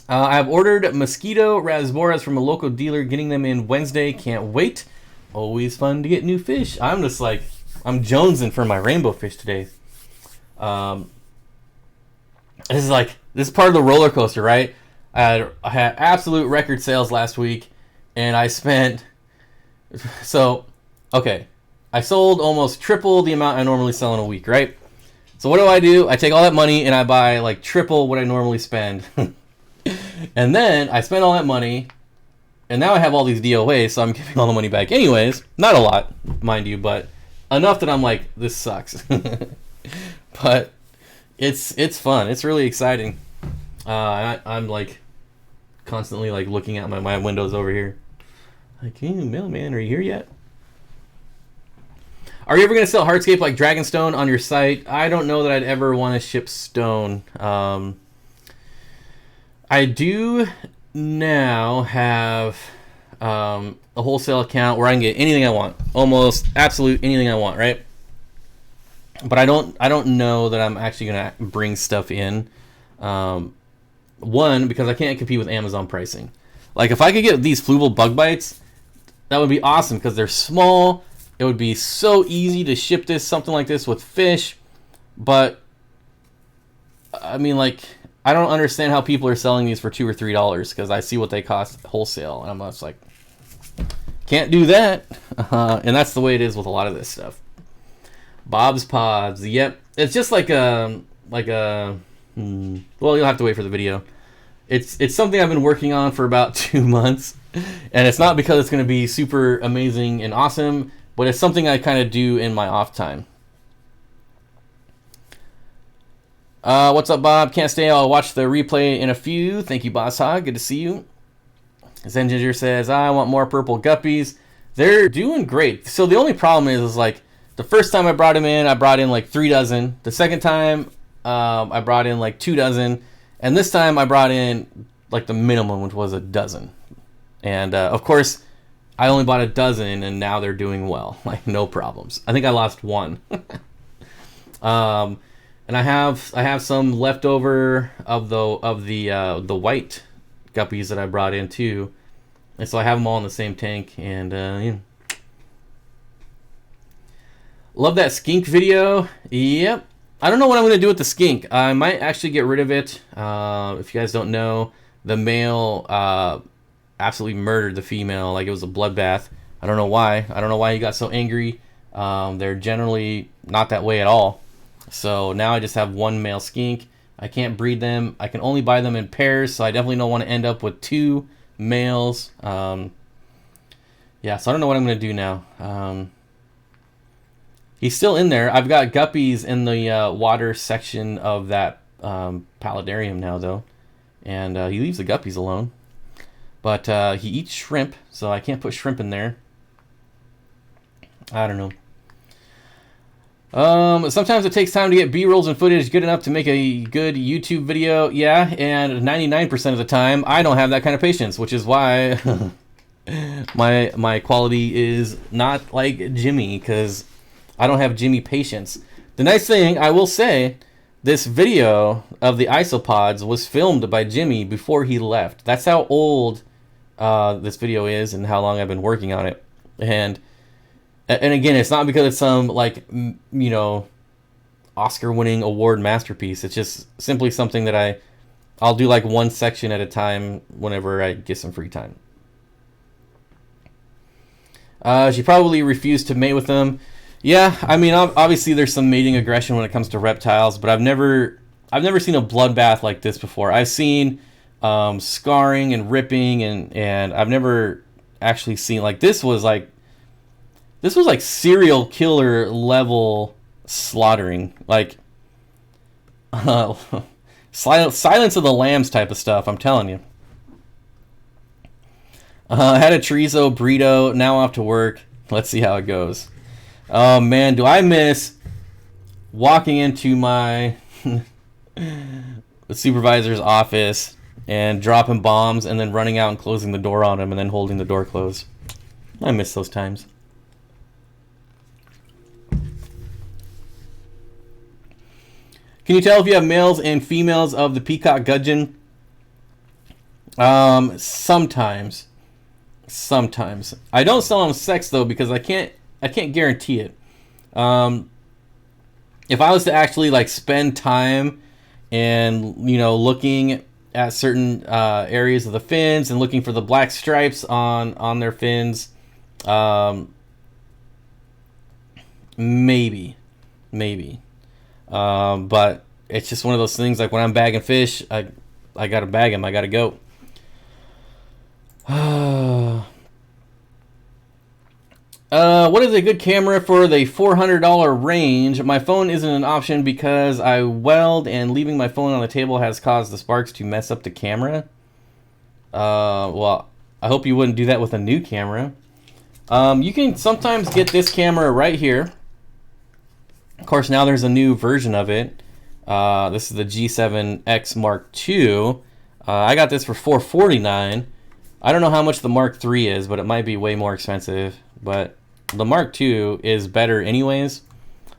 I've ordered mosquito rasboras from a local dealer, getting them in Wednesday. Can't wait. Always fun to get new fish. I'm just like, I'm jonesing for my rainbow fish today. This is part of the roller coaster, right? I had absolute record sales last week, and I spent, okay, I sold almost triple the amount I normally sell in a week, right? So what do? I take all that money and I buy like triple what I normally spend. And then I spend all that money, and now I have all these DOAs, so I'm giving all the money back anyways. Not a lot, mind you, but enough that I'm like, this sucks. But it's fun. It's really exciting. I'm like constantly like looking at my windows over here. Like, hey, mailman, are you here yet? Are you ever going to sell hardscape like Dragonstone on your site? I don't know that I'd ever want to ship stone. I do now have a wholesale account where I can get anything I want, almost absolute anything I want, right? But I don't know that I'm actually gonna bring stuff in. One, because I can't compete with Amazon pricing. Like if I could get these fluval bug bites, that would be awesome because they're small. It would be so easy to ship something like this with fish. But I mean, like, I don't understand how people are selling these for $2 or $3 because I see what they cost wholesale, and I'm just like, can't do that. And that's the way it is with a lot of this stuff. Bob's Pods, yep. It's just like a well, you'll have to wait for the video. It's something I've been working on for about 2 months, and it's not because it's going to be super amazing and awesome, but it's something I kind of do in my off time. What's up, Bob? Can't stay. I'll watch the replay in a few. Thank you, Boss Hog. Good to see you. Zen Ginger says, I want more purple guppies. They're doing great. So the only problem is like, the first time I brought them in, I brought in like 3 dozen. The second time, I brought in like 2 dozen. And this time I brought in like the minimum, which was 12. And of course, I only bought 12, and now they're doing well. Like, no problems. I think I lost 1. And I have some left over of the white guppies that I brought in too. And so I have them all in the same tank, and yeah. Love that skink video. Yep. I don't know what I'm going to do with the skink. I might actually get rid of it. If you guys don't know, the male absolutely murdered the female like it was a bloodbath. I don't know why. I don't know why he got so angry. They're generally not that way at all. So now I just have 1 male skink. I can't breed them. I can only buy them in pairs, so I definitely don't want to end up with 2 males. Yeah, so I don't know what I'm going to do now. He's still in there. I've got guppies in the water section of that paludarium now, though. And he leaves the guppies alone. But he eats shrimp, so I can't put shrimp in there. I don't know. Sometimes it takes time to get B-rolls and footage good enough to make a good YouTube video. Yeah, and 99% of the time, I don't have that kind of patience, which is why my quality is not like Jimmy, because I don't have Jimmy patience. The nice thing, I will say, this video of the isopods was filmed by Jimmy before he left. That's how old this video is and how long I've been working on it. And again, it's not because it's some, like, you know, Oscar-winning award masterpiece. It's just simply something that I'll do like one section at a time whenever I get some free time. She probably refused to mate with them. Yeah, I mean, obviously there's some mating aggression when it comes to reptiles, but I've never seen a bloodbath like this before. I've seen scarring and ripping, and I've never actually seen, like, this was like serial killer level slaughtering, like Silence of the Lambs type of stuff, I'm telling you. I had a chorizo burrito, now off to work. Let's see how it goes. Oh man, do I miss walking into my the supervisor's office and dropping bombs and then running out and closing the door on him and then holding the door closed. I miss those times. Can you tell if you have males and females of the peacock gudgeon? Sometimes. I don't sell them sex though because I can't guarantee it. If I was to actually like spend time and, you know, looking at certain areas of the fins and looking for the black stripes on their fins, maybe. But it's just one of those things, like when I'm bagging fish, I gotta bag them, I gotta go. What is a good camera for the $400 range? My phone isn't an option because I weld, and leaving my phone on the table has caused the sparks to mess up the camera. Well, I hope you wouldn't do that with a new camera. You can sometimes get this camera right here. Of course, now there's a new version of it. This is the G7X Mark II. I got this for $449. I don't know how much the Mark III is, but it might be way more expensive. But the Mark II is better anyways.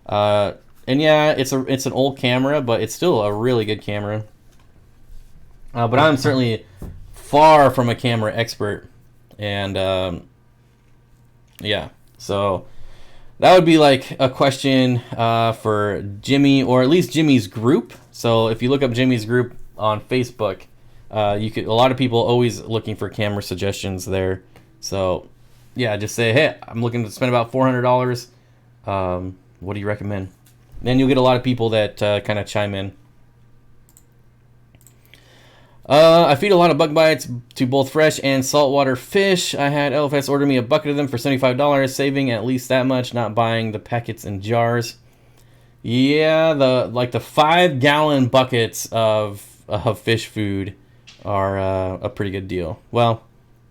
And yeah, it's an old camera, but it's still a really good camera. But I'm certainly far from a camera expert. And yeah, so that would be like a question for Jimmy, or at least Jimmy's group. So if you look up Jimmy's group on Facebook, a lot of people always looking for camera suggestions there. So yeah, just say, hey, I'm looking to spend about $400. What do you recommend? Then you'll get a lot of people that kind of chime in. I feed a lot of bug bites to both fresh and saltwater fish. I had LFS order me a bucket of them for $75, saving at least that much, not buying the packets and jars. Yeah, the 5-gallon buckets of fish food are a pretty good deal. Well,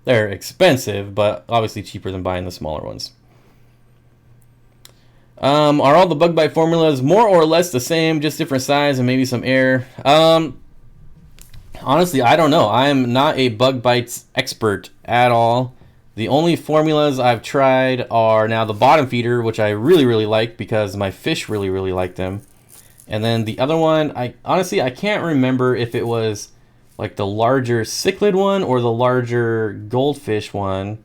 they're expensive, but obviously cheaper than buying the smaller ones. Are all the bug bite formulas more or less the same, just different size and maybe some air? Honestly, I don't know. I'm not a bug bites expert at all. The only formulas I've tried are now the bottom feeder, which I really, really like because my fish really, really like them. And then the other one, I can't remember if it was like the larger cichlid one or the larger goldfish one.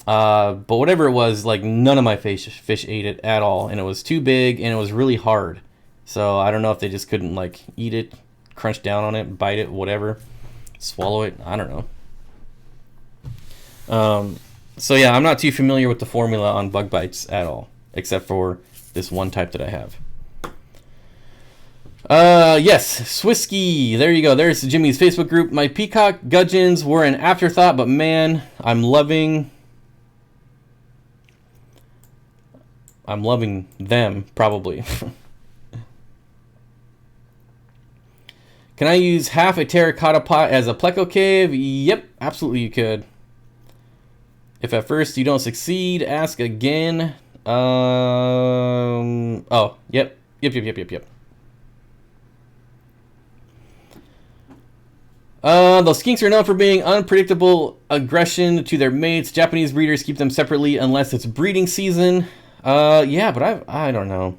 But whatever it was, like none of my fish ate it at all. And it was too big and it was really hard. So I don't know if they just couldn't like eat it, crunch down on it, bite it, whatever, swallow it. I don't know. So yeah, I'm not too familiar with the formula on bug bites at all, except for this one type that I have. Yes, Swisky. There you go. There's Jimmy's Facebook group. My peacock gudgeons were an afterthought, but man, I'm loving them, probably. Can I use half a terracotta pot as a pleco cave? Yep, absolutely you could. If at first you don't succeed, ask again. Oh, yep. Those skinks are known for being unpredictable aggression to their mates. Japanese breeders keep them separately unless it's breeding season. Yeah, but I don't know.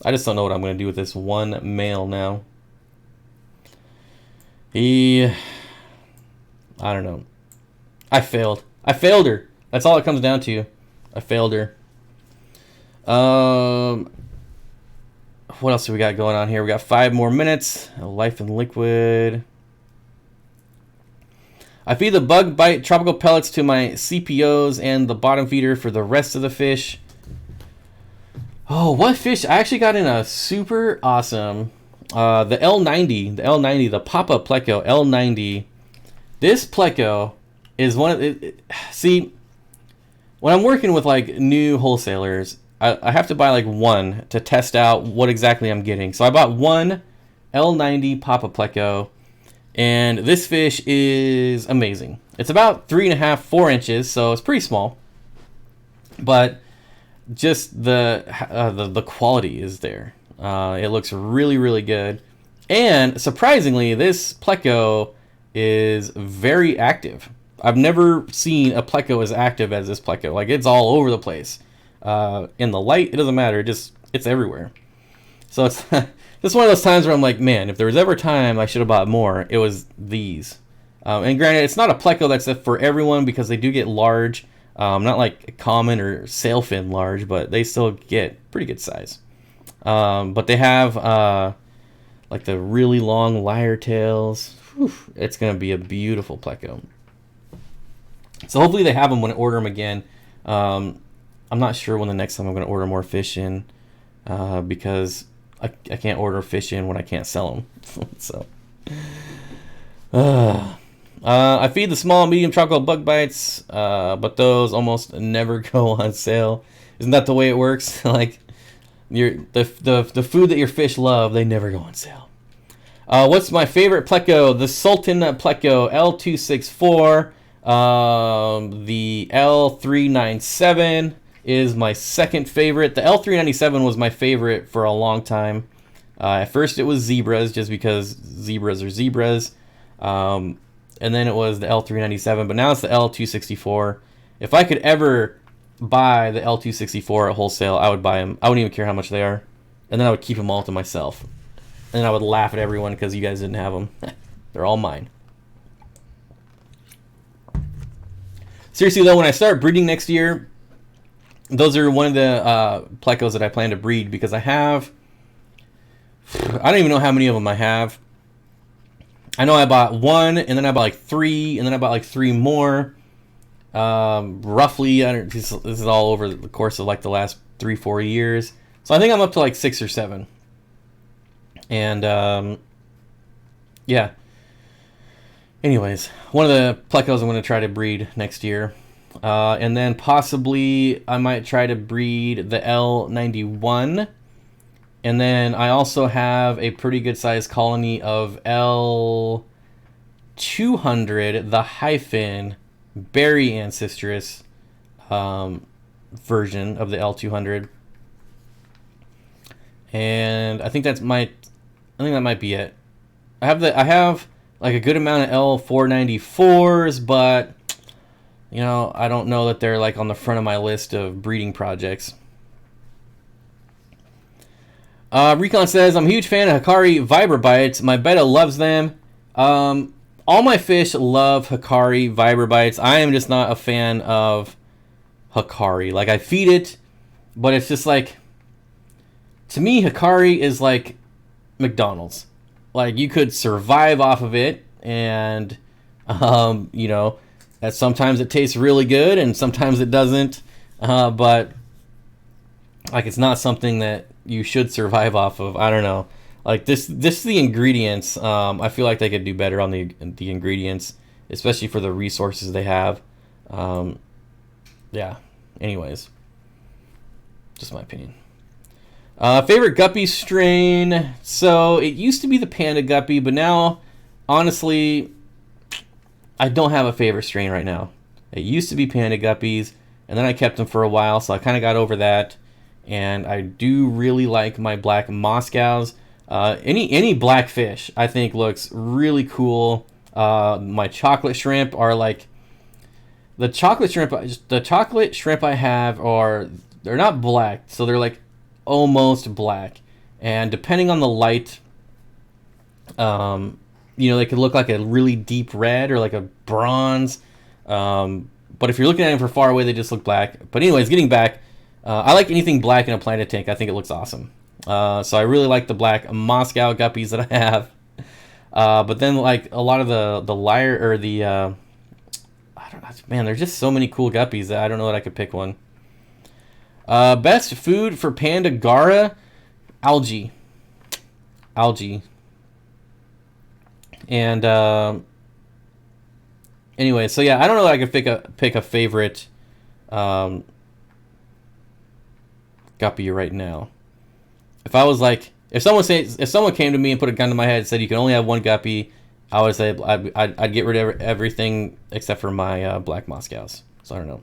I just don't know what I'm going to do with this one male now. I don't know. I failed. I failed her. That's all it comes down to. I failed her. What else do we got going on here? We got 5 more minutes. Life in liquid. I feed the bug bite tropical pellets to my CPOs and the bottom feeder for the rest of the fish. Oh, what fish? I actually got in a super awesome, the L90, the Papa Pleco L90. This Pleco is one of see, when I'm working with like new wholesalers, I have to buy like one to test out what exactly I'm getting. So I bought one L90 Papa Pleco, and this fish is amazing. It's about 3.5, 4 inches, so it's pretty small, but just the quality is there. It looks really, really good, and surprisingly, this Pleco is very active. I've never seen a Pleco as active as this Pleco. Like, it's all over the place. In the light, it doesn't matter. It's everywhere. So it's just one of those times where I'm like, man, if there was ever a time I should have bought more, it was these. And granted, it's not a Pleco that's for everyone because they do get large. Not like common or sailfin large, but they still get pretty good size. But they have like the really long lyre tails. Whew, it's going to be a beautiful Pleco. So hopefully they have them when I order them again. I'm not sure when the next time I'm going to order more fish in, because I can't order fish in when I can't sell them. So I feed the small, medium tropical bug bites, but those almost never go on sale. Isn't that the way it works? Like the food that your fish love, they never go on sale. What's my favorite Pleco? The Sultan Pleco L264. The L397 is my second favorite. The L397 was my favorite for a long time. At first it was zebras, just because zebras are zebras. And then it was the L397, but now it's the L264. If I could ever buy the L264 at wholesale, I would buy them. I wouldn't even care how much they are. And then I would keep them all to myself. And then I would laugh at everyone because you guys didn't have them. They're all mine. Seriously though, when I start breeding next year, those are one of the Plecos that I plan to breed, because I don't even know how many of them I have. I know I bought one, and then I bought like 3, and then I bought like 3 more. Roughly, this is all over the course of like the last 3-4 years. So I think I'm up to like 6 or 7. And yeah. Anyways, one of the Plecos I'm going to try to breed next year. And then possibly I might try to breed the L91. And then I also have a pretty good sized colony of L200, the hyphen berry ancestress version of the L200. And I think that might be it. I have like a good amount of L494s, but you know, I don't know that they're like on the front of my list of breeding projects. Recon says, I'm a huge fan of Hikari Vibra Bites. My betta loves them. All my fish love Hikari Vibra Bites. I am just not a fan of Hikari. Like, I feed it, but it's just like, to me, Hikari is like McDonald's. Like, you could survive off of it, and you know, that sometimes it tastes really good and sometimes it doesn't, but like, it's not something that you should survive off of. I don't know, like this the ingredients, I feel like they could do better on the ingredients, especially for the resources they have. Yeah, anyways, just my opinion. Favorite guppy strain. So it used to be the Panda Guppy, but now, honestly, I don't have a favorite strain right now. It used to be Panda Guppies, and then I kept them for a while, so I kind of got over that. And I do really like my black Moscows. Any black fish, I think, looks really cool. My chocolate shrimp are like, the chocolate shrimp I have they're not black, so they're like almost black. and depending on the light, you know, they could look like a really deep red or like a bronze. But if you're looking at them from far away, they just look black. But anyways, getting back, I like anything black in a planted tank. I think it looks awesome. So I really like the black Moscow guppies that I have. But then like a lot of the lyre or the I don't know, man, there's just so many cool guppies that I don't know that I could pick one. Best food for Pandagara, algae. And anyway, so yeah, I don't know that I could pick a favorite guppy right now. If I was like, if someone came to me and put a gun to my head and said you can only have one guppy, I would say I'd get rid of everything except for my black Moscows. So I don't know.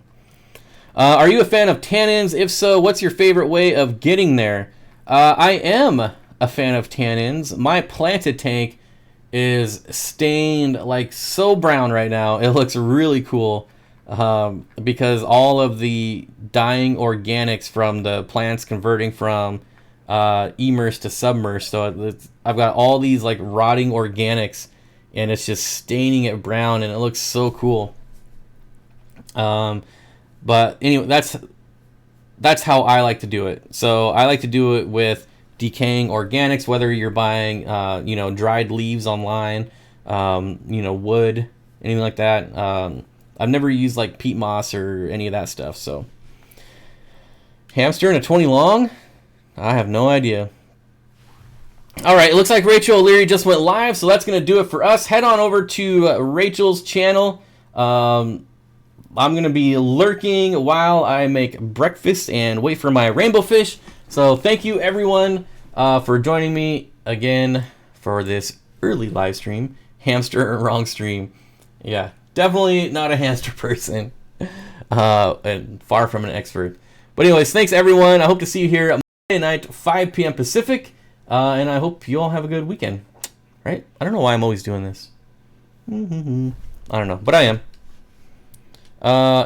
Are you a fan of tannins? If so, what's your favorite way of getting there? I am a fan of tannins. My planted tank is stained like so brown right now. It looks really cool because all of the dying organics from the plants converting from immersed to submersed. So I've got all these like rotting organics, and it's just staining it brown, and it looks so cool. But anyway, that's how I like to do it. So I like to do it with decaying organics, whether you're buying you know, dried leaves online, you know, wood, anything like that. I've never used like peat moss or any of that stuff. So hamster and a 20 long, I have no idea. All right, it looks like Rachel O'Leary just went live, so that's going to do it for us. Head on over to Rachel's channel. I'm going to be lurking while I make breakfast and wait for my rainbow fish. So thank you, everyone, for joining me again for this early live stream. Hamster wrong stream. Yeah, definitely not a hamster person, and far from an expert. But anyways, thanks, everyone. I hope to see you here Monday night, 5 p.m. Pacific. And I hope you all have a good weekend. Right? I don't know why I'm always doing this. I don't know, but I am.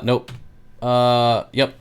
Nope. Yep.